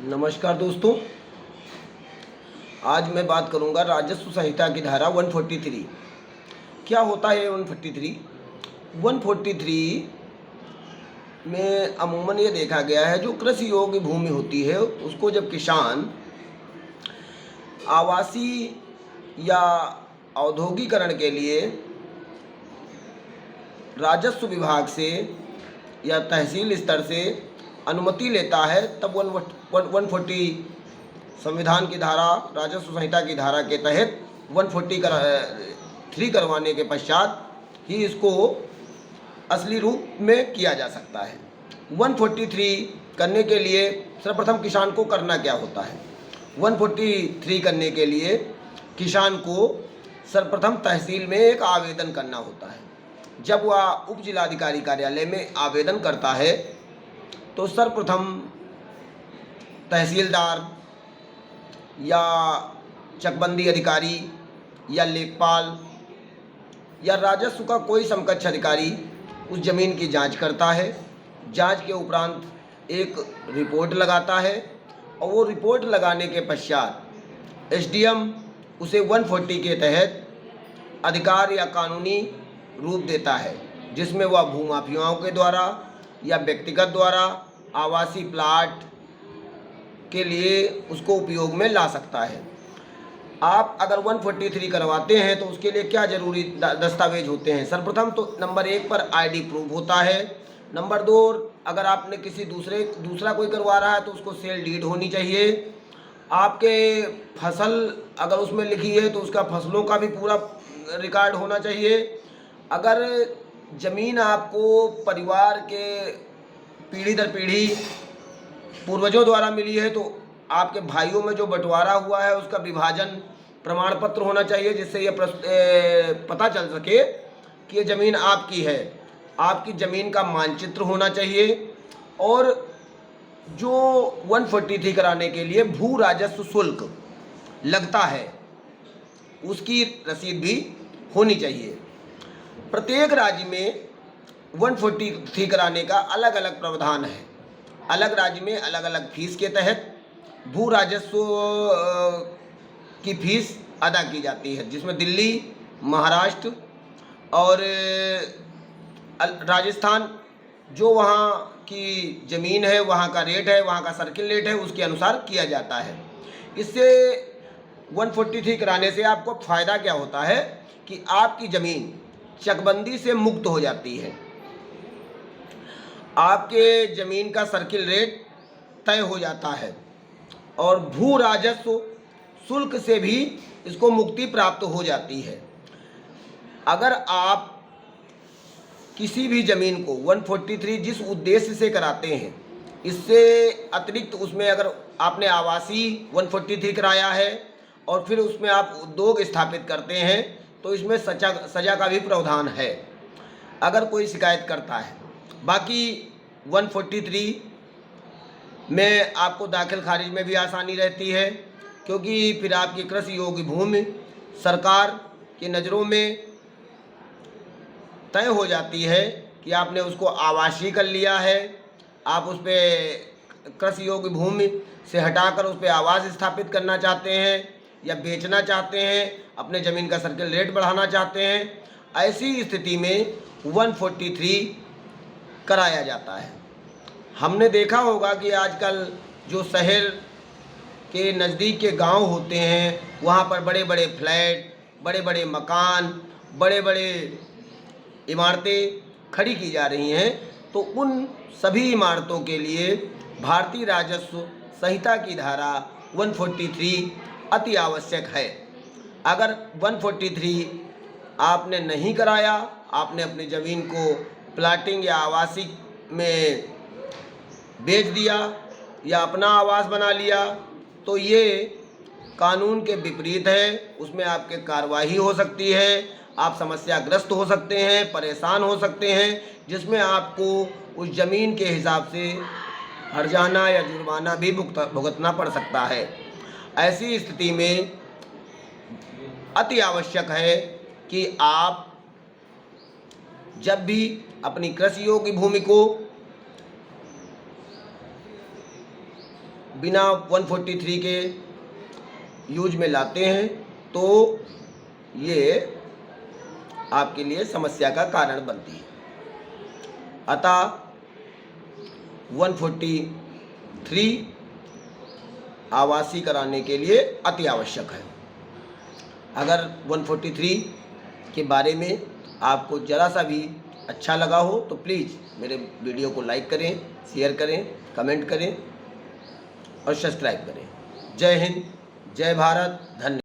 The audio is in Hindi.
नमस्कार दोस्तों, आज मैं बात करूंगा राजस्व संहिता की धारा 143। क्या होता है 143? 143 में अमूमन ये देखा गया है, जो कृषि योग्य भूमि होती है उसको जब किसान आवासीय या औद्योगिकरण के लिए राजस्व विभाग से या तहसील स्तर से अनुमति लेता है, तब 140 संविधान की धारा, राजस्व संहिता की धारा के तहत 143 करवाने के पश्चात ही इसको असली रूप में किया जा सकता है। 143 करने के लिए सर्वप्रथम किसान को करना क्या होता है? 143 करने के लिए किसान को सर्वप्रथम तहसील में एक आवेदन करना होता है। जब वह उप जिलाधिकारी कार्यालय में आवेदन करता है तो सर्वप्रथम तहसीलदार या चकबंदी अधिकारी या लेखपाल या राजस्व का कोई समकक्ष अधिकारी उस ज़मीन की जांच करता है। जांच के उपरांत एक रिपोर्ट लगाता है और वो रिपोर्ट लगाने के पश्चात एसडीएम उसे 140 के तहत अधिकार या कानूनी रूप देता है, जिसमें वह भूमाफियाओं के द्वारा या व्यक्तिगत द्वारा आवासीय प्लाट के लिए उसको उपयोग में ला सकता है। आप अगर 143 करवाते हैं तो उसके लिए क्या जरूरी दस्तावेज होते हैं? सर्वप्रथम तो नंबर 1 पर आईडी प्रूफ होता है। नंबर 2, अगर आपने किसी दूसरा कोई करवा रहा है तो उसको सेल डीड होनी चाहिए। आपके फसल अगर उसमें लिखी है तो उसका फसलों का भी पूरा रिकॉर्ड होना चाहिए। अगर ज़मीन आपको परिवार के पीढ़ी दर पीढ़ी पूर्वजों द्वारा मिली है तो आपके भाइयों में जो बंटवारा हुआ है उसका विभाजन प्रमाण पत्र होना चाहिए, जिससे ये पता चल सके कि ये ज़मीन आपकी है। आपकी ज़मीन का मानचित्र होना चाहिए और जो 143 कराने के लिए भू राजस्व शुल्क लगता है उसकी रसीद भी होनी चाहिए। प्रत्येक राज्य में 143 कराने का अलग अलग प्रावधान है। अलग राज्य में अलग अलग फीस के तहत भू राजस्व की फीस अदा की जाती है, जिसमें दिल्ली, महाराष्ट्र और राजस्थान जो वहाँ की ज़मीन है, वहाँ का रेट है, वहाँ का सर्किल रेट है, उसके अनुसार किया जाता है। इससे 143 कराने से आपको फ़ायदा क्या होता है कि आपकी ज़मीन चकबंदी से मुक्त हो जाती है। आपके ज़मीन का सर्किल रेट तय हो जाता है और भू राजस्व शुल्क से भी इसको मुक्ति प्राप्त हो जाती है। अगर आप किसी भी ज़मीन को 143 जिस उद्देश्य से कराते हैं, इससे अतिरिक्त उसमें अगर आपने आवासीय 143 कराया है और फिर उसमें आप उद्योग स्थापित करते हैं तो इसमें सजा का भी प्रावधान है अगर कोई शिकायत करता है। बाकी 143 में आपको दाखिल खारिज में भी आसानी रहती है, क्योंकि फिर आपकी कृषि योग्य भूमि सरकार की नज़रों में तय हो जाती है कि आपने उसको आवासीय कर लिया है। आप उस पर कृषि योग्य भूमि से हटाकर उस पर आवास स्थापित करना चाहते हैं या बेचना चाहते हैं, अपने ज़मीन का सर्किल रेट बढ़ाना चाहते हैं। ऐसी स्थिति में 143 कराया जाता है। हमने देखा होगा कि आजकल जो शहर के नज़दीक के गांव होते हैं वहाँ पर बड़े बड़े फ्लैट, बड़े बड़े मकान, बड़े बड़े इमारतें खड़ी की जा रही हैं, तो उन सभी इमारतों के लिए भारतीय राजस्व संहिता की धारा 143 अति आवश्यक है। अगर 143 आपने नहीं कराया, आपने अपनी ज़मीन को प्लाटिंग या आवासीय में बेच दिया या अपना आवास बना लिया, तो ये कानून के विपरीत है। उसमें आपके कार्रवाई हो सकती है, आप समस्याग्रस्त हो सकते हैं, परेशान हो सकते हैं, जिसमें आपको उस ज़मीन के हिसाब से हर्जाना या जुर्माना भी भुगतना पड़ सकता है। ऐसी स्थिति में अति आवश्यक है कि आप जब भी अपनी कृषि योग्य भूमि को बिना 143 के यूज में लाते हैं तो ये आपके लिए समस्या का कारण बनती है। अतः 143 आवासीय कराने के लिए अति आवश्यक है। अगर 143 के बारे में आपको ज़रा सा भी अच्छा लगा हो तो प्लीज़ मेरे वीडियो को लाइक करें, शेयर करें, कमेंट करें और सब्सक्राइब करें। जय हिंद, जय भारत, धन्यवाद।